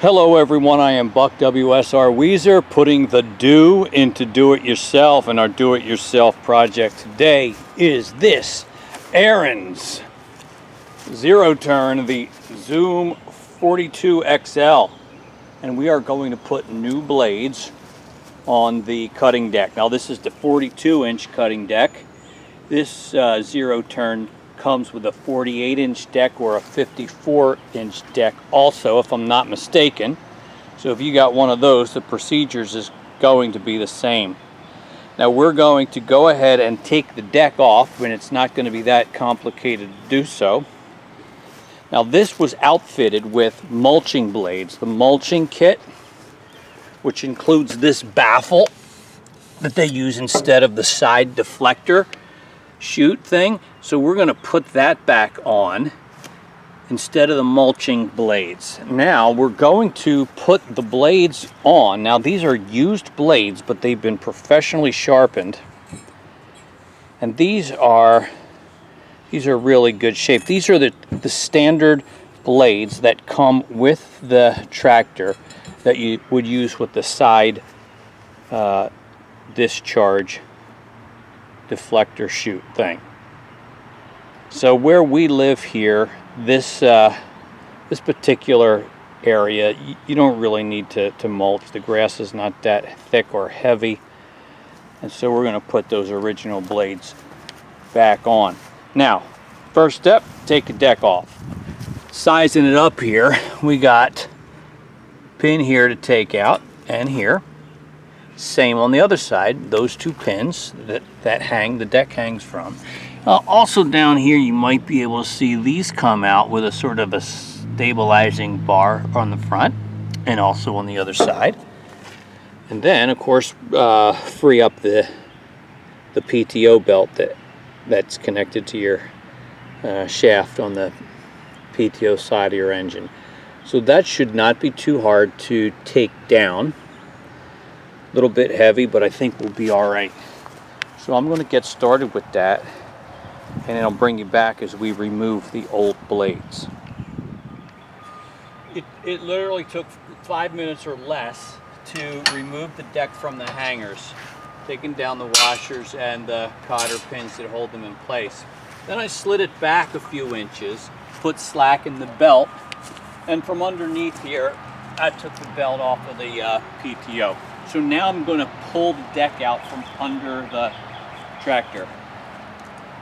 Hello everyone, I am Buck WSR Weezer, putting the do into do-it-yourself, and our do-it-yourself project today is this Ariens zero turn, the Zoom 42 XL, and we are going to put new blades on the cutting deck. Now this is the 42-inch cutting deck. This zero turn comes with a 48-inch deck or a 54-inch deck also, if I'm not mistaken. So if you got one of those, the procedures is going to be the same. Now we're going to go ahead and take the deck off when it's not going to be that complicated to do so. Now this was outfitted with mulching blades, the mulching kit, which includes this baffle that they use instead of the side deflector chute thing. So we're going to put that back on instead of the mulching blades. Now we're going to put the blades on. Now these are used blades, but they've been professionally sharpened, and these are really good shape. These are the standard blades that come with the tractor that you would use with the side discharge deflector chute thing. So where we live here, this particular area, you don't really need to mulch. The grass is not that thick or heavy, and so we're going to put those original blades back on. Now, first step, take the deck off. Sizing it up here, we got pin here to take out, and here. Same on the other side, those two pins that hang, the deck hangs from. Also down here you might be able to see these come out with a sort of a stabilizing bar on the front and also on the other side. And then of course free up the PTO belt that's connected to your shaft on the PTO side of your engine. So that should not be too hard to take down. A little bit heavy, but I think we'll be all right. So I'm going to get started with that, and then I'll bring you back as we remove the old blades. It literally took 5 minutes or less to remove the deck from the hangers, taking down the washers and the cotter pins that hold them in place. Then I slid it back a few inches, put slack in the belt, and from underneath here I took the belt off of the PTO. So now I'm going to pull the deck out from under the tractor.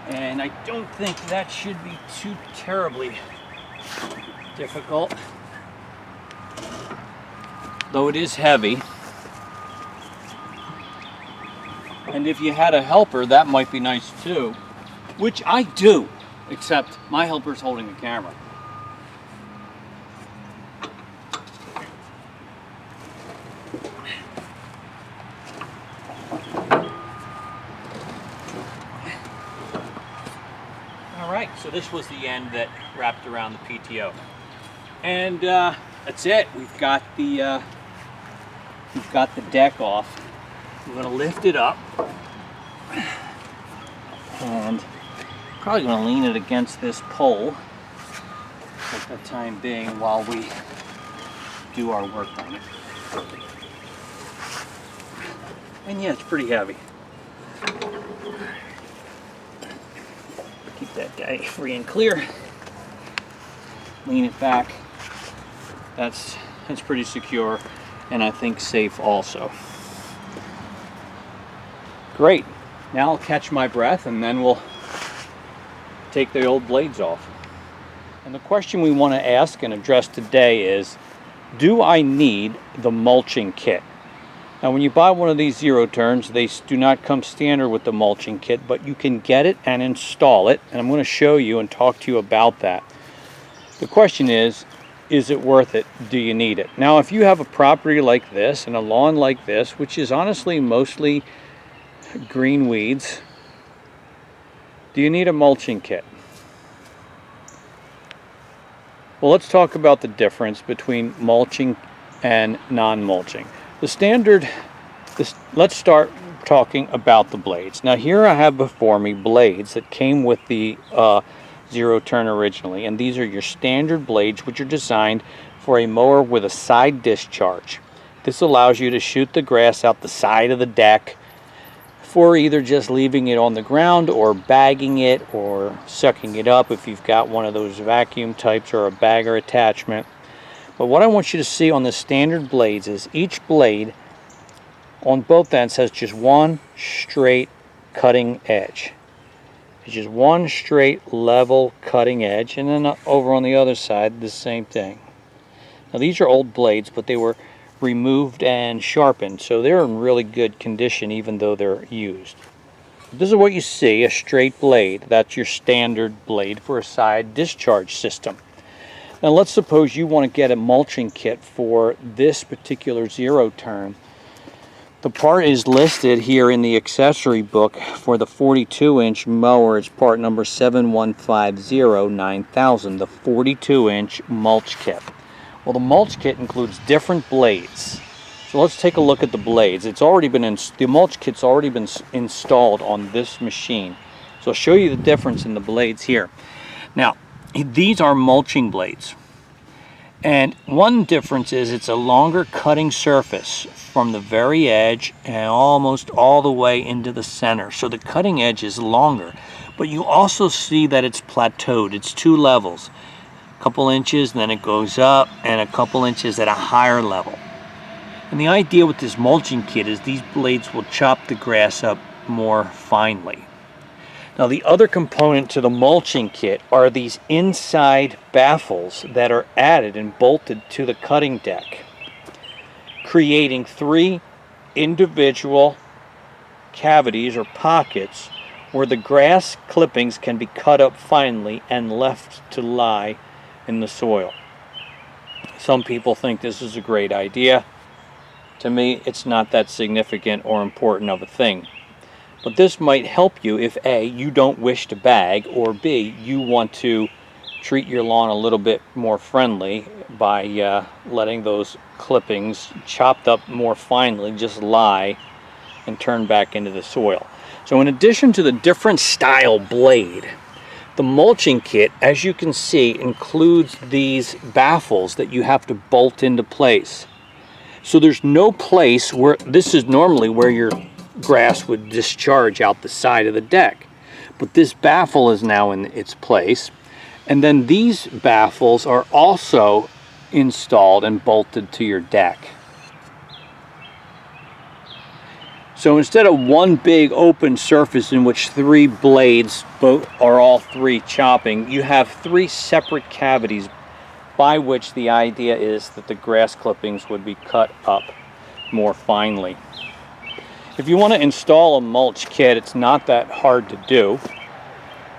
And I don't think that should be too terribly difficult, though it is heavy. And if you had a helper, that might be nice too, which I do, except my helper's holding the camera. Alright, so this was the end that wrapped around the PTO. And that's it. We've got the deck off. I'm going to lift it up. And probably going to lean it against this pole for the time being while we do our work on it. And yeah, it's pretty heavy. Keep that guy free and clear. Lean it back. That's pretty secure, and I think safe also. Great. Now I'll catch my breath, and then we'll take the old blades off. And the question we want to ask and address today is, do I need the mulching kit? Now when you buy one of these zero turns, they do not come standard with the mulching kit, but you can get it and install it, and I'm going to show you and talk to you about that. The question is it worth it? Do you need it? Now if you have a property like this and a lawn like this, which is honestly mostly green weeds, do you need a mulching kit? Well, let's talk about the difference between mulching and non-mulching. The standard, let's start talking about the blades. Now here I have before me blades that came with the zero turn originally, and these are your standard blades which are designed for a mower with a side discharge. This allows you to shoot the grass out the side of the deck for either just leaving it on the ground or bagging it or sucking it up if you've got one of those vacuum types or a bagger attachment. But what I want you to see on the standard blades is each blade on both ends has just one straight cutting edge. It's just one straight level cutting edge, and then over on the other side the same thing. Now these are old blades, but they were removed and sharpened, so they're in really good condition even though they're used. This is what you see, a straight blade. That's your standard blade for a side discharge system. Now let's suppose you want to get a mulching kit for this particular zero turn. The part is listed here in the accessory book for the 42-inch mower. It's part number 7150-9000, the 42-inch mulch kit. Well, the mulch kit includes different blades. So let's take a look at the blades. It's already been the mulch kit's already been installed on this machine. So I'll show you the difference in the blades here. Now, these are mulching blades. And one difference is it's a longer cutting surface from the very edge and almost all the way into the center. So the cutting edge is longer. But you also see that it's plateaued. It's two levels. A couple inches, then it goes up, and a couple inches at a higher level. And the idea with this mulching kit is these blades will chop the grass up more finely. Now the other component to the mulching kit are these inside baffles that are added and bolted to the cutting deck, creating 3 individual cavities or pockets where the grass clippings can be cut up finely and left to lie in the soil. Some people think this is a great idea. To me, it's not that significant or important of a thing. But this might help you if A, you don't wish to bag, or B, you want to treat your lawn a little bit more friendly by letting those clippings chopped up more finely just lie and turn back into the soil. So in addition to the different style blade, the mulching kit, as you can see, includes these baffles that you have to bolt into place. So there's no place where, this is normally where your grass would discharge out the side of the deck, but this baffle is now in its place, and then these baffles are also installed and bolted to your deck. So instead of one big open surface in which 3 blades are all 3 chopping, you have 3 separate cavities by which the idea is that the grass clippings would be cut up more finely. If you want to install a mulch kit, it's not that hard to do.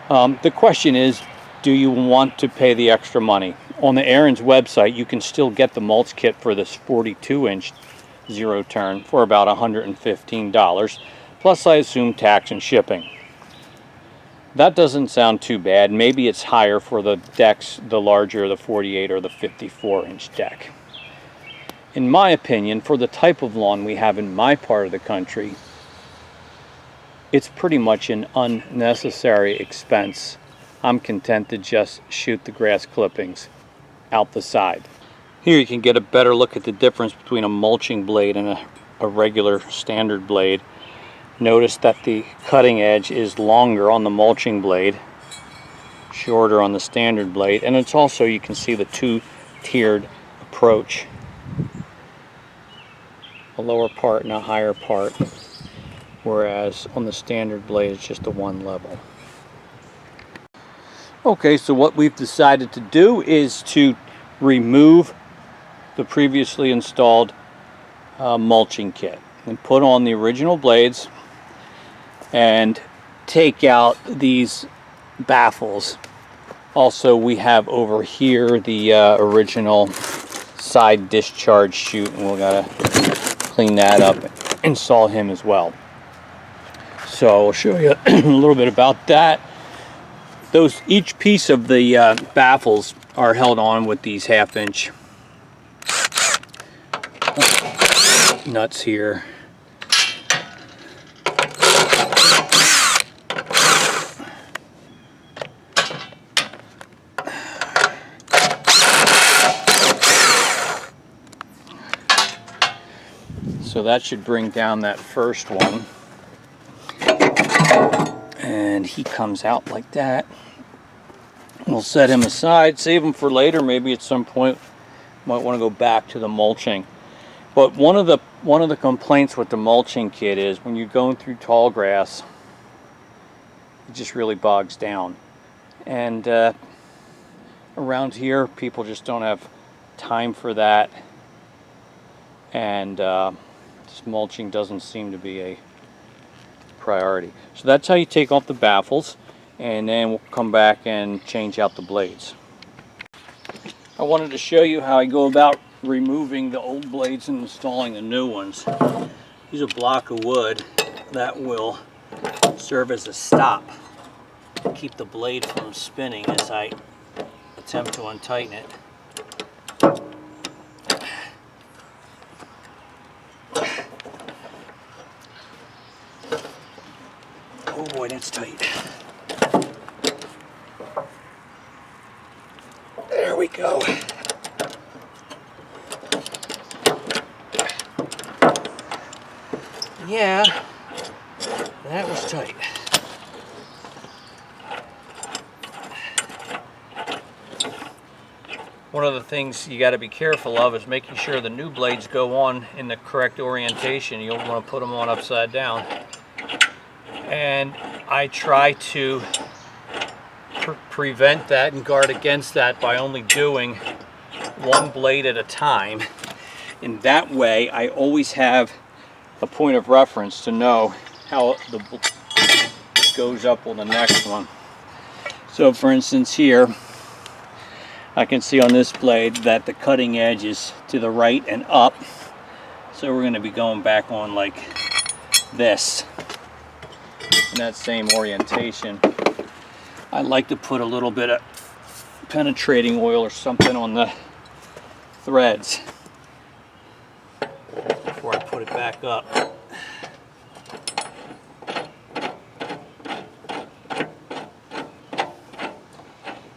The question is, do you want to pay the extra money? On the Ariens website, you can still get the mulch kit for this 42-inch zero turn for about $115, plus I assume tax and shipping. That doesn't sound too bad. Maybe it's higher for the decks, the larger, the 48 or the 54-inch deck. In my opinion, for the type of lawn we have in my part of the country, it's pretty much an unnecessary expense. I'm content to just shoot the grass clippings out the side. Here you can get a better look at the difference between a mulching blade and a regular standard blade. Notice that the cutting edge is longer on the mulching blade, shorter on the standard blade, and it's also, you can see the 2-tiered approach. A lower part and a higher part, whereas on the standard blade it's just a one level. Okay, so what we've decided to do is to remove the previously installed mulching kit and put on the original blades and take out these baffles. Also, we have over here the original side discharge chute, and we've got to clean that up, install him as well. So I'll show you a little bit about that. Each piece of the baffles are held on with these 1/2-inch nuts here. So that should bring down that first one. And he comes out like that. We'll set him aside, save him for later. Maybe at some point might want to go back to the mulching. But one of the complaints with the mulching kit is when you're going through tall grass, it just really bogs down. And around here, people just don't have time for that, and just mulching doesn't seem to be a priority. So that's how you take off the baffles, and then we'll come back and change out the blades. I wanted to show you how I go about removing the old blades and installing the new ones. Use a block of wood that will serve as a stop to keep the blade from spinning as I attempt to untighten it. Oh boy, that's tight. There we go. Yeah, that was tight. One of the things you got to be careful of is making sure the new blades go on in the correct orientation. You don't want to put them on upside down. And I try to prevent that and guard against that by only doing one blade at a time. In that way, I always have a point of reference to know how the goes up on the next one. So for instance here, I can see on this blade that the cutting edge is to the right and up. So we're going to be going back on like this in that same orientation. I like to put a little bit of penetrating oil or something on the threads before I put it back up.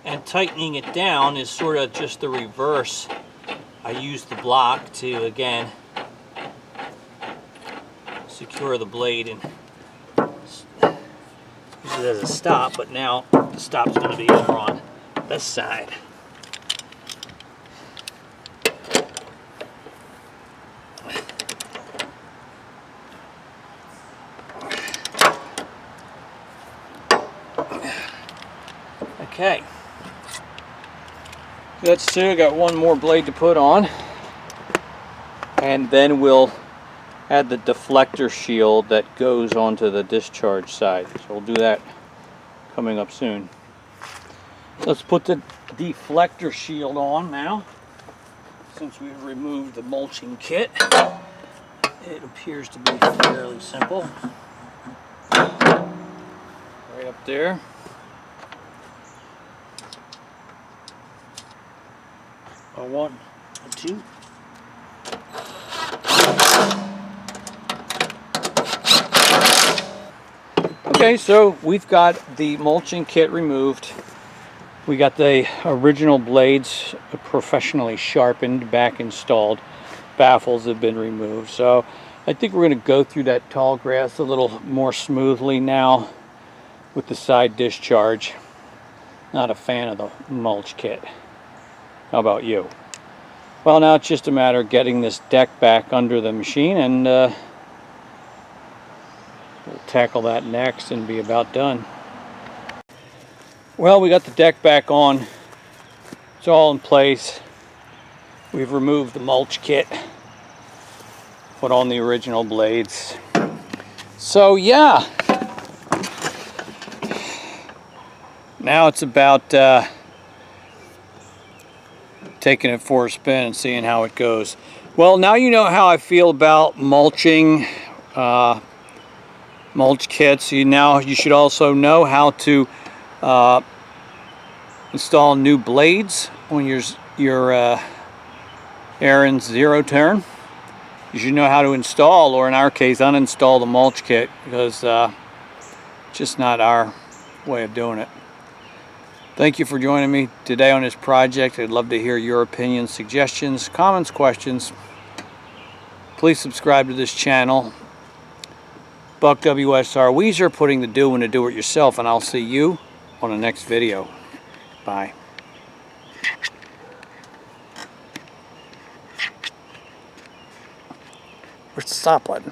And tightening it down is sort of just the reverse. I use the block to, again, secure the blade and use it as a stop, but now the stop's going to be over on this side. Okay. That's two. I got one more blade to put on, and then we'll add the deflector shield that goes onto the discharge side. So we'll do that coming up soon. Let's put the deflector shield on now. Since we've removed the mulching kit, it appears to be fairly simple. Right up there. A one, a two. Okay, so we've got the mulching kit removed. We got the original blades professionally sharpened, back installed. Baffles have been removed. So I think we're going to go through that tall grass a little more smoothly now with the side discharge. Not a fan of the mulch kit. How about you? Well, now it's just a matter of getting this deck back under the machine, and we'll tackle that next and be about done. Well, we got the deck back on. It's all in place. We've removed the mulch kit, put on the original blades. So yeah, now it's about taking it for a spin and seeing how it goes. Well, now you know how I feel about mulching, mulch kits. You should also know how to install new blades on your Ariens zero turn. You should know how to install, or in our case, uninstall the mulch kit, because it's just not our way of doing it. Thank you for joining me today on this project. I'd love to hear your opinions, suggestions, comments, questions. Please subscribe to this channel. Buck WSR Weezer, putting the do into do-it-yourself, and I'll see you on the next video. Bye. Where's the stop button?